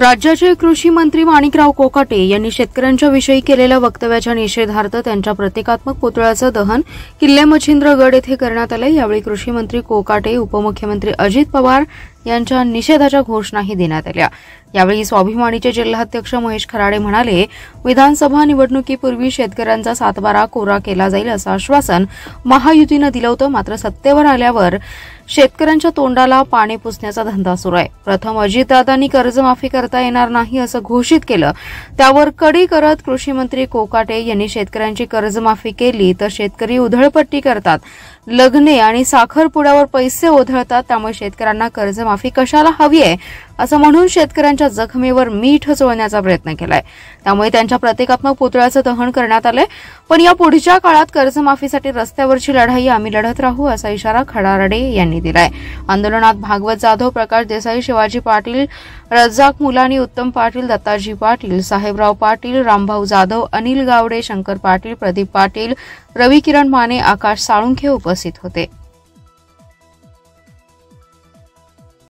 राज्याचे कृषी मंत्री माणिकराव कोकाटे यांनी शेतकऱ्यांच्या विषयी केलेल्या वक्तव्याच्या निषेधार्थ त्यांच्या प्रतिकात्मक पुतळ्याचं दहन किल्ले मच्छिंद्रगड येथे करण्यात आले। यावेळी कृषी मंत्री कोकाटे, उपमुख्यमंत्री अजित पवार यांच्या निषेधाच्या घोषणाही देण्यात आल्या। यावेळी स्वाभिमानीचे जिल्हाध्यक्ष महेश खराडे म्हणाले, विधानसभा निवडणुकीपूर्वी शेतकऱ्यांचा सातबारा कोरा केला जाईल असं आश्वासन महायुतीनं दिलं होतं, मात्र सत्तेवर आल्यावर शेतकऱ्यांच्या तोंडाला पाणी पुसण्याचा धंदा सुरू आहे। प्रथम अजितदादांनी कर्जमाफी करता येणार नाही असं घोषित केलं, त्यावर कडी करत कृषी मंत्री कोकाटे यांनी शेतकऱ्यांची कर्जमाफी केली तर शेतकरी उधळपट्टी करतात, लग्ने आणि साखरपुड्यावर पैसे ओधळतात, त्यामुळे शेतकऱ्यांना कर्जमाफी कशाला हवी आहे असं म्हणून शेतकऱ्यांच्या जखमेवर मीठ चोळण्याचा प्रयत्न केलाय। त्यामुळे त्यांच्या प्रतिकात्मक पुतळ्याचं दहन करण्यात आलंय। पण या पुढच्या काळात कर्जमाफीसाठी रस्त्यावरची लढाई आम्ही लढत राहू असा इशारा खराडे यांनी दिलाय। आंदोलनात भागवत जाधव, प्रकाश देसाई, शिवाजी पाटील, रज्जाक मुलानी, उत्तम पाटील, दत्ताजी पाटील, साहेबराव पाटील, रामभाऊ जाधव, अनिल गावडे, शंकर पाटील, प्रदीप पाटील, रवी किरण माने, आकाश साळुंखे उपस्थित होते।